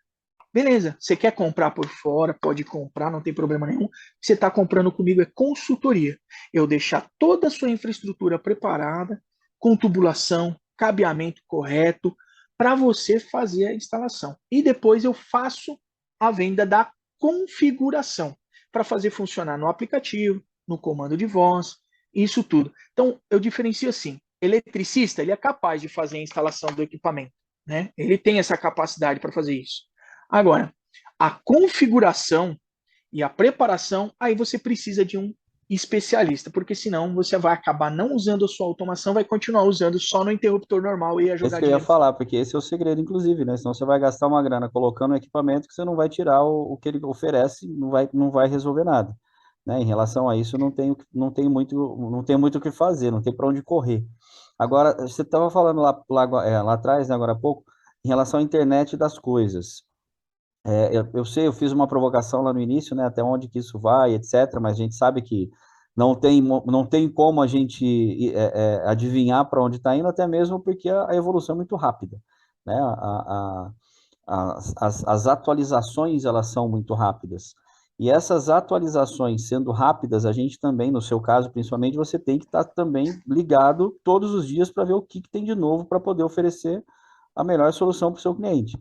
Beleza, você quer comprar por fora, pode comprar, não tem problema nenhum. Você está comprando comigo é consultoria. Eu deixar toda a sua infraestrutura preparada, com tubulação, cabeamento correto, para você fazer a instalação. E depois eu faço a venda da configuração, para fazer funcionar no aplicativo, no comando de voz, isso tudo. Então, eu diferencio assim, eletricista, ele é capaz de fazer a instalação do equipamento, né? Ele tem essa capacidade para fazer isso. Agora, a configuração e a preparação, aí você precisa de um especialista, porque senão você vai acabar não usando a sua automação, vai continuar usando só no interruptor normal e ia Esse jogar que eu ia dinheiro fora. falar, porque esse é o segredo, inclusive, né? Senão você vai gastar uma grana colocando um equipamento que você não vai tirar o que ele oferece, não vai resolver nada, né? Em relação a isso, não tem muito o que fazer, não tem para onde correr. Agora, você estava falando lá atrás, né, agora há pouco, em relação à internet das coisas. Eu sei, eu fiz uma provocação lá no início, né, até onde que isso vai, etc., mas a gente sabe que não tem como a gente adivinhar para onde está indo, até mesmo porque a evolução é muito rápida, né? As atualizações, elas são muito rápidas. E essas atualizações sendo rápidas, a gente também, no seu caso, principalmente, você tem que estar também ligado todos os dias para ver o que tem de novo para poder oferecer a melhor solução para o seu cliente.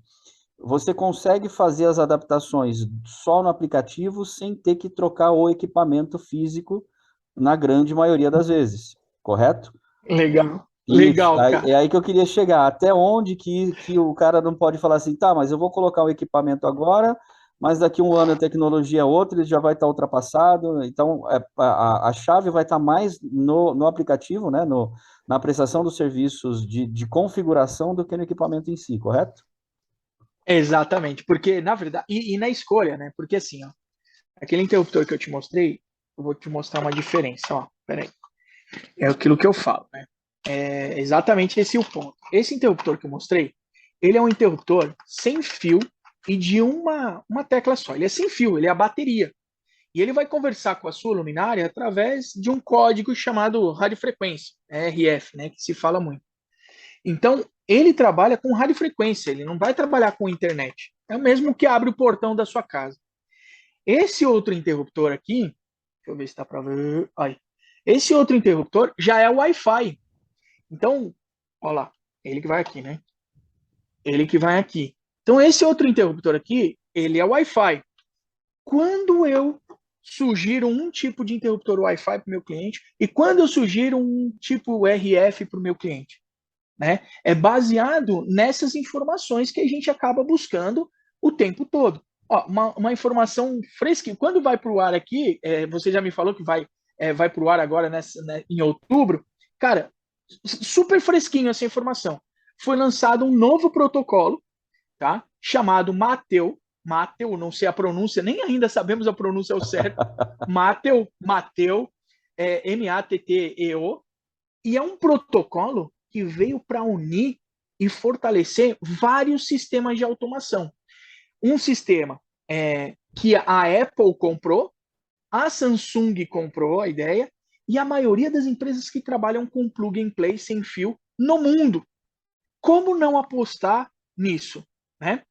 Você consegue fazer as adaptações só no aplicativo sem ter que trocar o equipamento físico na grande maioria das vezes, correto? Legal, Isso, legal, é cara. aí que eu queria chegar. Até onde que o cara não pode falar assim, tá, mas eu vou colocar o equipamento agora, mas daqui um ano a tecnologia é outra, ele já vai estar ultrapassado. Então, a chave vai estar mais no aplicativo, né, na prestação dos serviços de configuração do que no equipamento em si, correto? Exatamente, porque na verdade, e na escolha, né? Porque assim, ó, aquele interruptor que eu te mostrei, eu vou te mostrar uma diferença, ó. Peraí. É aquilo que eu falo, né? É exatamente esse o ponto. Esse interruptor que eu mostrei, ele é um interruptor sem fio e de uma tecla só. Ele é sem fio, ele é a bateria. E ele vai conversar com a sua luminária através de um código chamado radiofrequência, RF, né, que se fala muito. Então, ele trabalha com radiofrequência, ele não vai trabalhar com internet. É o mesmo que abre o portão da sua casa. Esse outro interruptor aqui, deixa eu ver se está para ver. Aí. Esse outro interruptor já é o Wi-Fi. Então, olha lá, ele que vai aqui, né? Ele que vai aqui. Então, esse outro interruptor aqui, ele é Wi-Fi. Quando eu sugiro um tipo de interruptor Wi-Fi para o meu cliente e quando eu sugiro um tipo RF para o meu cliente, né? É baseado nessas informações que a gente acaba buscando o tempo todo. Ó, uma informação fresca, quando vai para o ar aqui, você já me falou que vai para o ar agora né, em outubro, cara, super fresquinho essa informação. Foi lançado um novo protocolo, tá? Chamado Mateu, não sei a pronúncia, nem ainda sabemos a pronúncia ao certo. Mateu, Matteo, e é um protocolo que veio para unir e fortalecer vários sistemas de automação. Um sistema que a Apple comprou, a Samsung comprou a ideia, e a maioria das empresas que trabalham com plug and play sem fio no mundo. Como não apostar nisso? Né?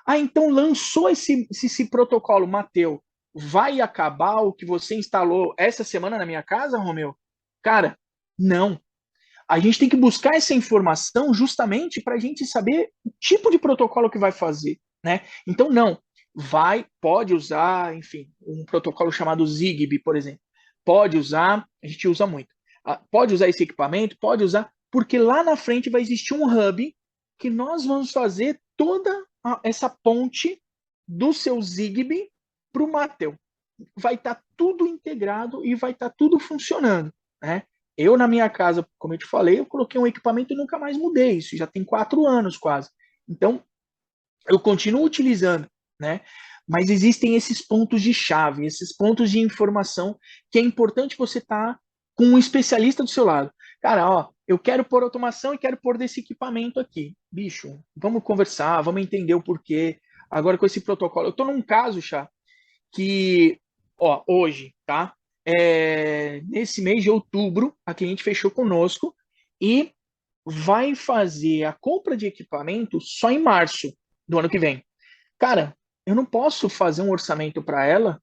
Então lançou esse protocolo, Mateu. Vai acabar o que você instalou essa semana na minha casa, Romeu? Cara, não. A gente tem que buscar essa informação justamente para a gente saber o tipo de protocolo que vai fazer, né? Então, não, pode usar, enfim, um protocolo chamado Zigbee, por exemplo. Pode usar, a gente usa muito. Pode usar esse equipamento, pode usar, porque lá na frente vai existir um hub que nós vamos fazer toda essa ponte do seu Zigbee para o Mateu. Vai estar tudo integrado e vai estar tudo funcionando, né? Eu, na minha casa, como eu te falei, eu coloquei um equipamento e nunca mais mudei. Isso já tem 4 anos quase. Então, eu continuo utilizando, né? Mas existem esses pontos de chave, esses pontos de informação que é importante você estar com um especialista do seu lado. Cara, ó, eu quero pôr automação e quero pôr desse equipamento aqui. Bicho, vamos conversar, vamos entender o porquê. Agora com esse protocolo. Eu estou num caso, Chá, que, ó, hoje, tá? Nesse mês de outubro, a cliente fechou conosco e vai fazer a compra de equipamento só em março do ano que vem. Cara, eu não posso fazer um orçamento para ela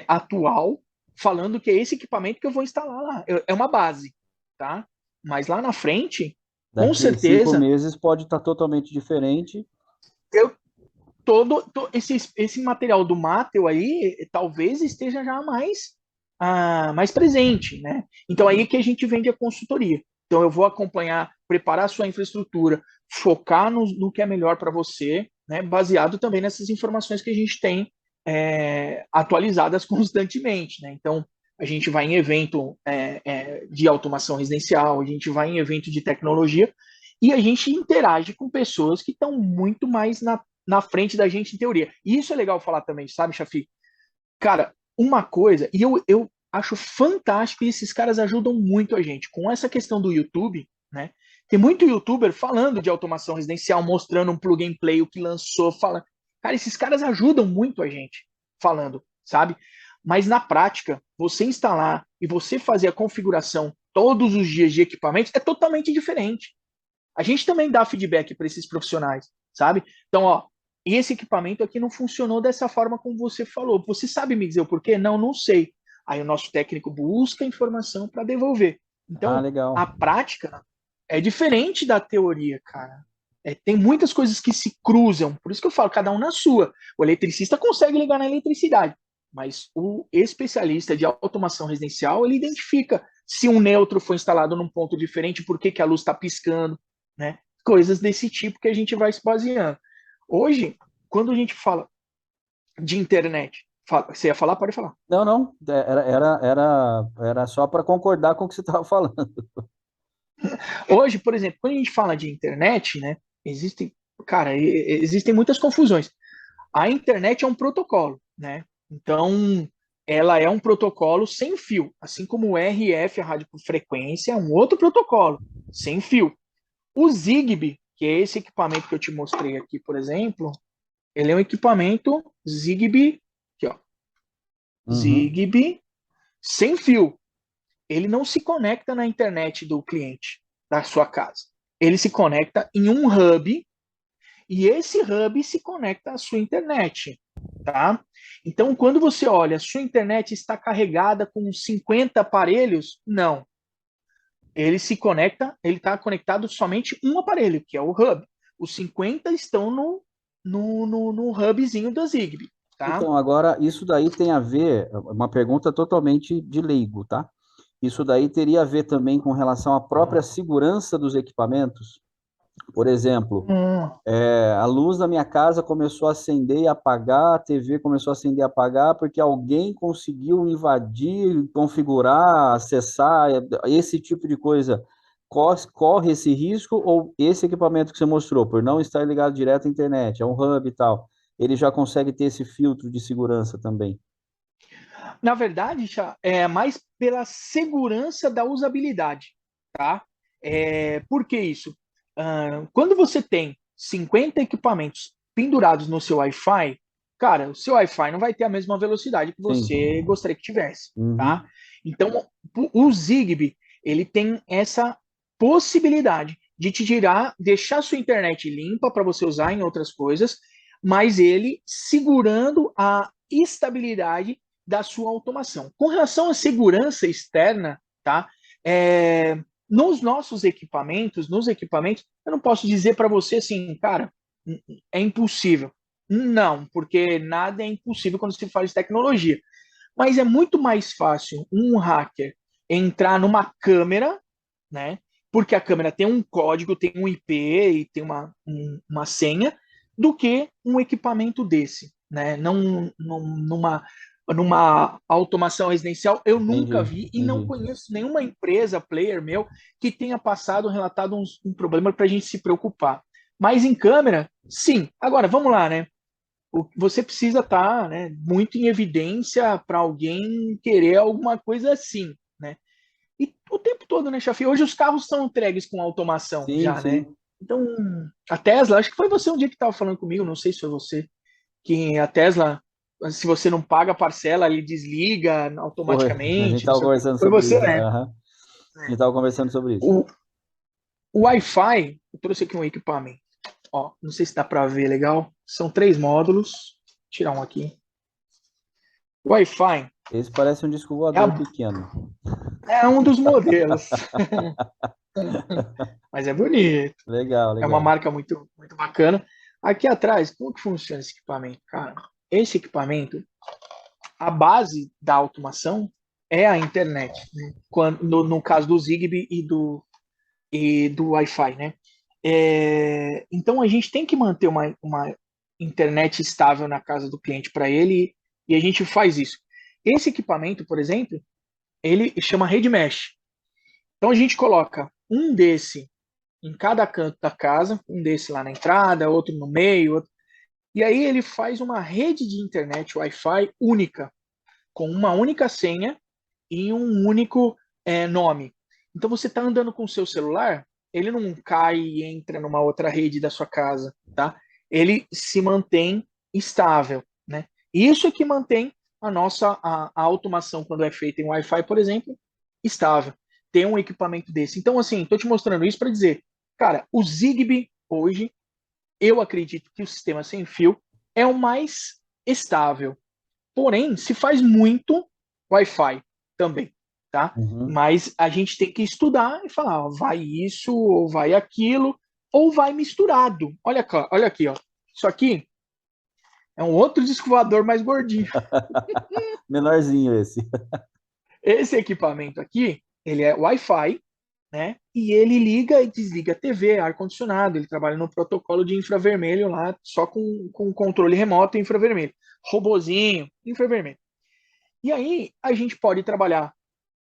atual, falando que é esse equipamento que eu vou instalar lá. É uma base, tá? Mas lá na frente, com Daqui 5 certeza, meses pode estar totalmente diferente. eu esse material do Mateu aí talvez esteja já mais presente, né? Então aí que a gente vende a consultoria. Então eu vou acompanhar, preparar a sua infraestrutura, focar no que é melhor para você, né? Baseado também nessas informações que a gente tem atualizadas constantemente, né? Então a gente vai em evento de automação residencial, a gente vai em evento de tecnologia e a gente interage com pessoas que estão muito mais na frente da gente em teoria. E isso é legal falar também, sabe, Chafi? Cara, uma coisa, e eu acho fantástico, e esses caras ajudam muito a gente. Com essa questão do YouTube, né? Tem muito youtuber falando de automação residencial, mostrando um plug and play, o que lançou, falando. Cara, esses caras ajudam muito a gente falando, sabe? Mas na prática, você instalar e você fazer a configuração todos os dias de equipamentos é totalmente diferente. A gente também dá feedback para esses profissionais, sabe? Então, ó, esse equipamento aqui não funcionou dessa forma como você falou. Você sabe me dizer o porquê? Não, não sei. Aí o nosso técnico busca informação para devolver. Ah, Então, legal. a prática é diferente da teoria, cara. Tem muitas coisas que se cruzam. Por isso que eu falo, cada um na sua. O eletricista consegue ligar na eletricidade, mas o especialista de automação residencial, ele identifica se um neutro foi instalado num ponto diferente, por que, que a luz está piscando, né? Coisas desse tipo que a gente vai se baseando. Hoje, quando a gente fala de internet, você ia falar? Pode falar. Não, não, era só para concordar com o que você estava falando. Hoje, por exemplo, quando a gente fala de internet, né, existem muitas confusões. A internet é um protocolo, né? Então, ela é um protocolo sem fio, assim como o RF, a radiofrequência, é um outro protocolo sem fio. O Zigbee, que é esse equipamento que eu te mostrei aqui, por exemplo, ele é um equipamento Zigbee, aqui, ó, Uhum. Zigbee sem fio. Ele não se conecta na internet do cliente, da sua casa. Ele se conecta em um hub e esse hub se conecta à sua internet, tá? Então, quando você olha, a sua internet está carregada com 50 aparelhos? Não. Ele está conectado somente um aparelho, que é o hub. Os 50 estão no hubzinho da Zigbee, tá? Então, agora, isso daí tem a ver, uma pergunta totalmente de leigo, tá? Isso daí teria a ver também com relação à própria segurança dos equipamentos. Por exemplo, Hum, a luz da minha casa começou a acender e apagar, a TV começou a acender e apagar, porque alguém conseguiu invadir, configurar, acessar, esse tipo de coisa. Corre esse risco ou esse equipamento que você mostrou, por não estar ligado direto à internet, é um hub e tal, ele já consegue ter esse filtro de segurança também? Na verdade, Chá, é mais pela segurança da usabilidade, tá? Por que isso? Quando você tem 50 equipamentos pendurados no seu Wi-Fi, cara, o seu Wi-Fi não vai ter a mesma velocidade que Sim. você gostaria que tivesse, tá? Uhum. Então, o Zigbee, ele tem essa possibilidade de te tirar, deixar sua internet limpa para você usar em outras coisas, mas ele segurando a estabilidade da sua automação. Com relação à segurança externa, tá? Nos equipamentos, eu não posso dizer para você assim, cara, é impossível. Não, porque nada é impossível quando se fala de tecnologia. Mas é muito mais fácil um hacker entrar numa câmera, né? Porque a câmera tem um código, tem um IP e tem uma senha, do que um equipamento desse, né? Numa automação residencial, eu nunca Entendi, vi e não entendi. conheço nenhuma empresa, player meu, que tenha passado, relatado um problema para a gente se preocupar. Mas em câmera, sim. Agora, vamos lá, né? Você precisa estar, né, muito em evidência para alguém querer alguma coisa assim, né? E o tempo todo, né, Chafi? Hoje os carros são entregues com automação Sim, já, né? sim. Então, a Tesla, acho que foi você um dia que estava falando comigo, não sei se foi você, que a Tesla, se você não paga a parcela, ele desliga Foi. A gente automaticamente, não estava sei o quê. conversando Foi sobre você, isso. né? Aham. A gente estava conversando sobre isso. O, o Wi-Fi, eu trouxe aqui um equipamento. Ó, não sei se dá para ver legal. São 3 módulos. Vou tirar um aqui. O Wi-Fi Esse parece um disco é, voador pequeno. é um dos modelos, mas é bonito. Legal, É uma legal. marca muito, muito bacana. Aqui atrás, como que funciona esse equipamento? Cara, esse equipamento, a base da automação é a internet, né? No caso do Zigbee e do Wi-Fi, né? Então a gente tem que manter uma internet estável na casa do cliente para ele e a gente faz isso. Esse equipamento, por exemplo, ele chama rede mesh. Então a gente coloca um desse em cada canto da casa, um desse lá na entrada, outro no meio, outro. E aí ele faz uma rede de internet Wi-Fi única, com uma única senha e um único nome. Então você está andando com o seu celular, ele não cai e entra numa outra rede da sua casa, tá? Ele se mantém estável, né? Isso é que mantém a automação quando é feita em Wi-Fi, por exemplo, estável. Ter um equipamento desse. Então, assim, estou te mostrando isso para dizer, cara, o Zigbee hoje, eu acredito que o sistema sem fio é o mais estável. Porém, se faz muito Wi-Fi também, tá? Uhum. Mas a gente tem que estudar e falar, ó, vai isso, ou vai aquilo, ou vai misturado. Olha aqui, ó. Isso aqui é um outro disco voador mais gordinho. Menorzinho esse. Esse equipamento aqui, ele é Wi-Fi, né? E ele liga e desliga a TV, ar-condicionado. Ele trabalha no protocolo de infravermelho lá, só com controle remoto infravermelho. Robozinho, infravermelho. E aí a gente pode trabalhar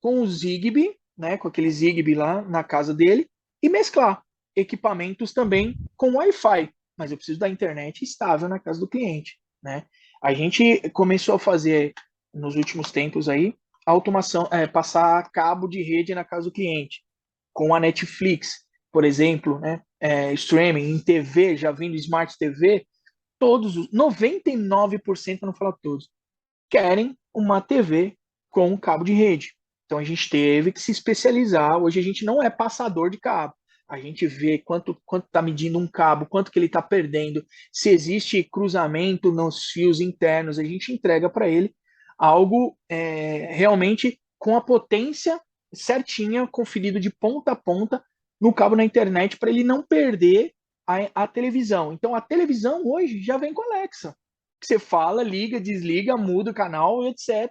com o Zigbee, né, com aquele Zigbee lá na casa dele, e mesclar equipamentos também com Wi-Fi. Mas eu preciso da internet estável na casa do cliente, né? A gente começou a fazer nos últimos tempos aí a automação, passar cabo de rede na casa do cliente, com a Netflix, por exemplo, né? Streaming em TV, já vindo Smart TV, todos os 99%, não falar todos, querem uma TV com um cabo de rede. Então a gente teve que se especializar. Hoje a gente não é passador de cabo. A gente vê quanto está medindo um cabo, quanto que ele está perdendo, se existe cruzamento nos fios internos, a gente entrega para ele algo realmente com a potência certinha, conferido de ponta a ponta no cabo na internet para ele não perder a televisão. Então a televisão hoje já vem com Alexa. você fala, liga, desliga, muda o canal, etc.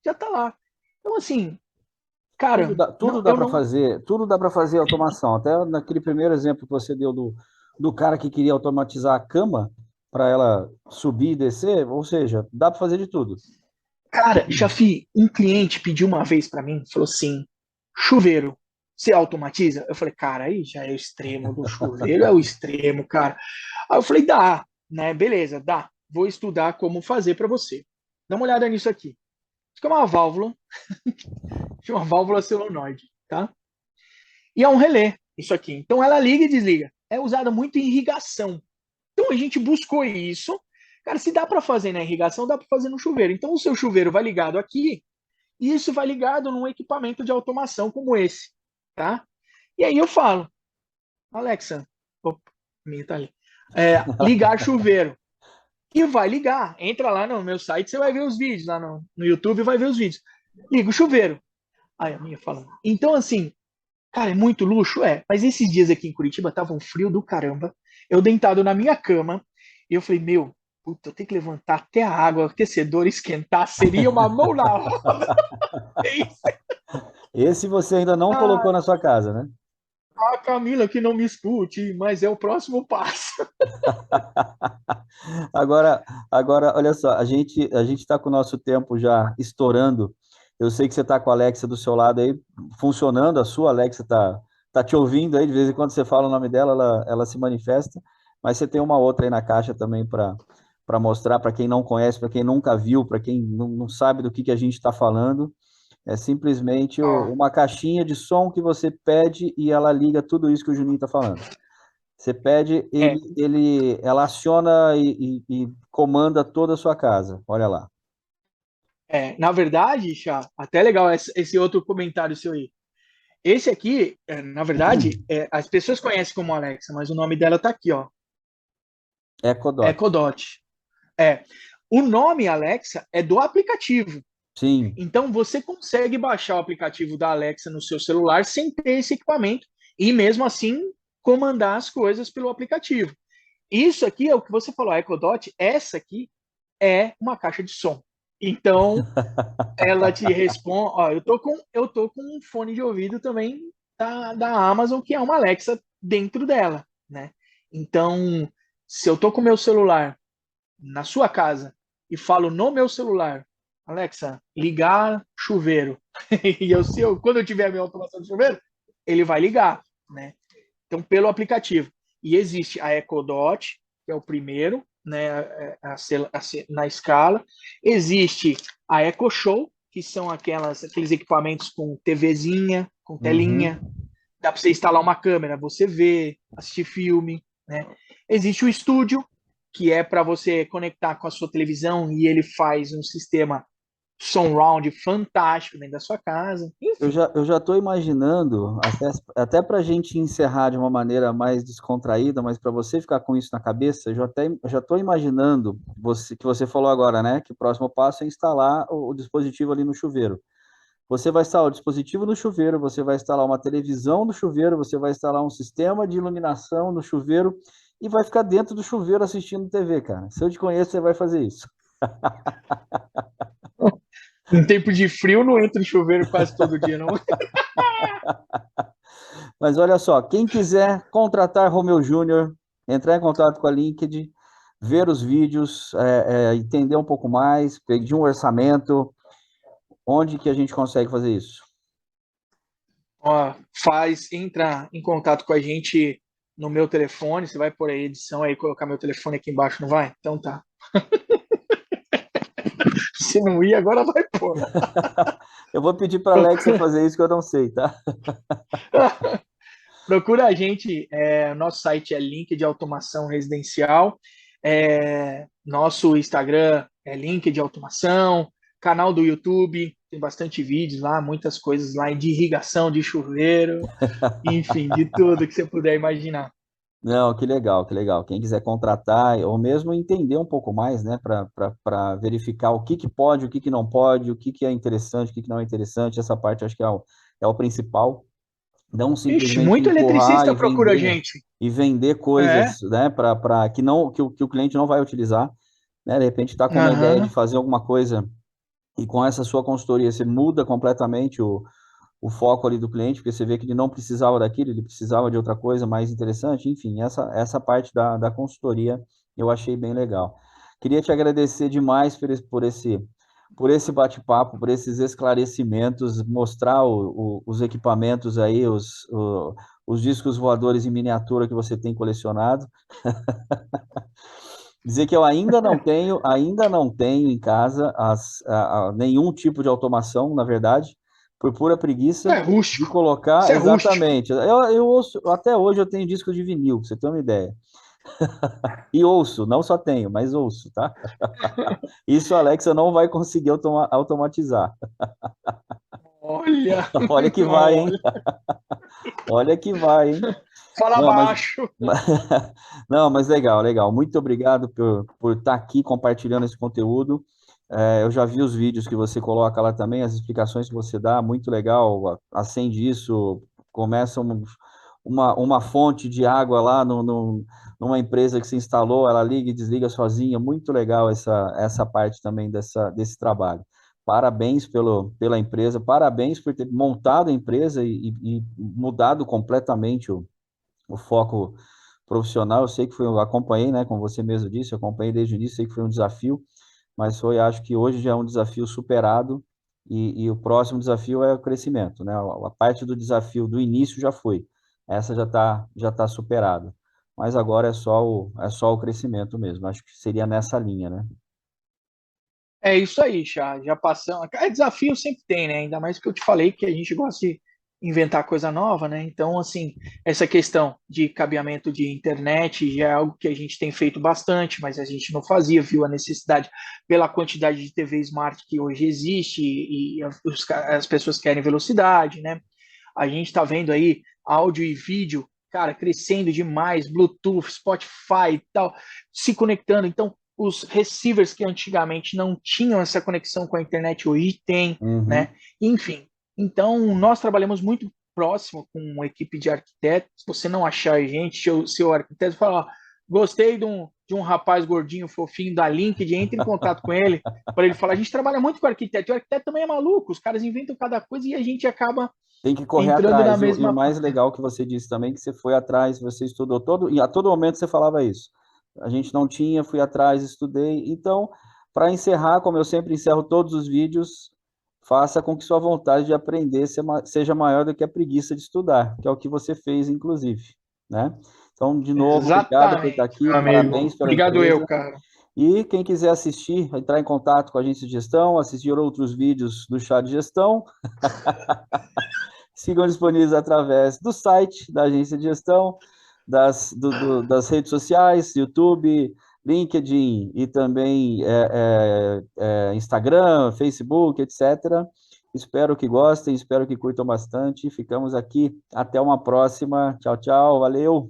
Já tá lá. Então, assim, cara, Tudo dá eu para não. fazer, tudo dá para fazer automação. Até naquele primeiro exemplo que você deu do cara que queria automatizar a cama para ela subir e descer, ou seja, dá para fazer de tudo. Cara, já vi um cliente pediu uma vez para mim, falou assim: chuveiro, você automatiza? Eu falei, cara, aí já é o extremo do chuveiro, é o extremo, cara. Aí eu falei, dá, né? Beleza, dá. Vou estudar como fazer para você. Dá uma olhada nisso aqui. Isso aqui é uma válvula, chama válvula solenoide, tá? E é um relé, isso aqui. Então ela liga e desliga. É usada muito em irrigação. Então a gente buscou isso. Cara, se dá para fazer na irrigação, dá para fazer no chuveiro. Então o seu chuveiro vai ligado aqui e isso vai ligado num equipamento de automação como esse, tá? E aí eu falo, Alexa, opa, minha tá ali, ligar chuveiro. E vai ligar. Entra lá no meu site, você vai ver os vídeos lá no YouTube, vai ver os vídeos. Liga o chuveiro. Aí a minha fala. Então, assim, cara, é muito luxo? É. Mas esses dias aqui em Curitiba tava um frio do caramba. Eu deitado na minha cama. E eu falei, meu, puta, eu tenho que levantar até a água, aquecedor, esquentar. Seria uma mão na roda. Esse você ainda não colocou Ah, na sua casa, né? a Camila que não me escute, mas é o próximo passo. Agora, olha só, a gente está com o nosso tempo já estourando. Eu sei que você está com a Alexa do seu lado aí, funcionando, a sua Alexa tá te ouvindo aí, de vez em quando você fala o nome dela, ela se manifesta, mas você tem uma outra aí na caixa também para mostrar para quem não conhece, para quem nunca viu, para quem não sabe do que a gente está falando. É simplesmente Ó, uma caixinha de som que você pede e ela liga tudo isso que o Juninho está falando. Você pede, é, ela aciona e comanda toda a sua casa. Olha lá. na verdade, Chá, até legal esse outro comentário seu aí. Esse aqui, na verdade, as pessoas conhecem como Alexa, mas o nome dela tá aqui, ó. Echo Dot. Echo Dot. É. O nome Alexa é do aplicativo. Sim. Então você consegue baixar o aplicativo da Alexa no seu celular sem ter esse equipamento e mesmo assim comandar as coisas pelo aplicativo. Isso aqui é o que você falou, a Echo Dot, essa aqui é uma caixa de som. Então ela te responde, ó, eu tô com um fone de ouvido também da Amazon que é uma Alexa dentro dela, né? Então, se eu tô com o meu celular na sua casa e falo no meu celular, Alexa, ligar chuveiro. E quando eu tiver a minha automação de chuveiro, ele vai ligar, né? Então, pelo aplicativo. E existe a Echo Dot, que é o primeiro, né, na escala. Existe a Echo Show, que são aqueles equipamentos com TVzinha, com Uhum. telinha. Dá para você instalar uma câmera, você ver, assistir filme, né? Existe o estúdio, que é para você conectar com a sua televisão e ele faz um sistema surround fantástico dentro da sua casa. Enfim, Eu já estou imaginando, até para a gente encerrar de uma maneira mais descontraída, mas para você ficar com isso na cabeça, já estou imaginando que você falou agora, né? Que o próximo passo é instalar o dispositivo ali no chuveiro. Você vai instalar o dispositivo no chuveiro, você vai instalar uma televisão no chuveiro, você vai instalar um sistema de iluminação no chuveiro e vai ficar dentro do chuveiro assistindo TV, cara. Se eu te conheço, você vai fazer isso. em tempo de frio não entra em chuveiro quase todo dia, não. Mas olha só, quem quiser contratar Romeu Júnior, entrar em contato com a LinkedIn, ver os vídeos, entender um pouco mais, pedir um orçamento, onde que a gente consegue fazer isso? Ó, entra em contato com a gente no meu telefone, você vai por aí edição aí, colocar meu telefone aqui embaixo, não vai? Então tá. Se não ir, agora vai pôr. Eu vou pedir para a Alexa fazer isso que eu não sei, tá? Procura a gente, nosso site é Link de Automação Residencial, nosso Instagram é Link de Automação, canal do YouTube, tem bastante vídeos lá, muitas coisas lá de irrigação, de chuveiro, enfim, de tudo que você puder imaginar. Não, que legal, que legal. Quem quiser contratar, ou mesmo entender um pouco mais, né, para verificar o que pode, o que não pode, o que é interessante, o que não é interessante, essa parte acho que é o principal. Não Ixi, simplesmente muito empurrar eletricista procura a gente. e vender É, coisas, né, para que não que o cliente não vai utilizar. né? De repente está com uma ideia de Aham. fazer alguma coisa e com essa sua consultoria você muda completamente o foco ali do cliente, porque você vê que ele não precisava daquilo, ele precisava de outra coisa mais interessante. Enfim, essa parte da consultoria eu achei bem legal. Queria te agradecer demais por esse bate-papo, por esses esclarecimentos, mostrar os equipamentos aí, os discos voadores em miniatura que você tem colecionado. Dizer que eu ainda não tenho em casa nenhum tipo de automação, na verdade, por pura Isso preguiça é de rústico. colocar, Isso é rústico. exatamente. Eu ouço, até hoje eu tenho disco de vinil, pra você ter uma ideia. E ouço, não só tenho, mas ouço, tá? Isso, Alexa, não vai conseguir automatizar. Olha, Olha que vai, hein? olha. Olha que vai, hein? Fala Não, mas, baixo. não, mas legal, legal. Muito obrigado por estar aqui compartilhando esse conteúdo. Eu já vi os vídeos que você coloca lá também, as explicações que você dá, muito legal. Acende isso, começa uma fonte de água lá numa empresa que se instalou, ela liga e desliga sozinha. Muito legal essa parte também desse trabalho. Parabéns pela empresa, parabéns por ter montado a empresa e mudado completamente o foco profissional. Eu sei que eu acompanhei, né, como você mesmo disse, eu acompanhei desde o início, sei que foi um desafio, mas acho que hoje já é um desafio superado e o próximo desafio é o crescimento, né? A parte do desafio do início já foi, essa já tá superada, mas agora é só o crescimento mesmo. Acho que seria nessa linha, né? É isso aí, já passamos. É, desafio sempre tem, né? Ainda mais que eu te falei que a gente gosta de inventar coisa nova, né? Então, assim, essa questão de cabeamento de internet já é algo que a gente tem feito bastante, mas a gente não fazia, viu a necessidade pela quantidade de TV Smart que hoje existe e as pessoas querem velocidade, né? A gente está vendo aí áudio e vídeo, cara, crescendo demais, Bluetooth, Spotify e tal, se conectando. Então, os receivers que antigamente não tinham essa conexão com a internet hoje tem, Uhum. né? Enfim, então nós trabalhamos muito próximo com uma equipe de arquitetos. Se você não achar a gente, seu arquiteto fala, ó, gostei de um rapaz gordinho, fofinho da LinkedIn, entre em contato com ele para ele falar. A gente trabalha muito com arquiteto, e o arquiteto também é maluco, os caras inventam cada coisa e a gente acaba Tem que correr entrando na atrás. E o mesma. mais legal que você disse também, que você foi atrás, você estudou e a todo momento você falava isso. A gente não tinha, fui atrás, estudei. Então, para encerrar, como eu sempre encerro todos os vídeos, faça com que sua vontade de aprender seja maior do que a preguiça de estudar, que é o que você fez, inclusive, né? Então, de novo, obrigado por estar Exatamente, aqui, meu amigo. parabéns pela Obrigado eu, empresa. cara. E quem quiser assistir, entrar em contato com a agência de gestão, assistir outros vídeos do Chá de Gestão, sigam disponíveis através do site da agência de gestão, das redes sociais, YouTube, LinkedIn e também Instagram, Facebook, etc. Espero que gostem, espero que curtam bastante. Ficamos aqui. Até uma próxima. Tchau, tchau. Valeu.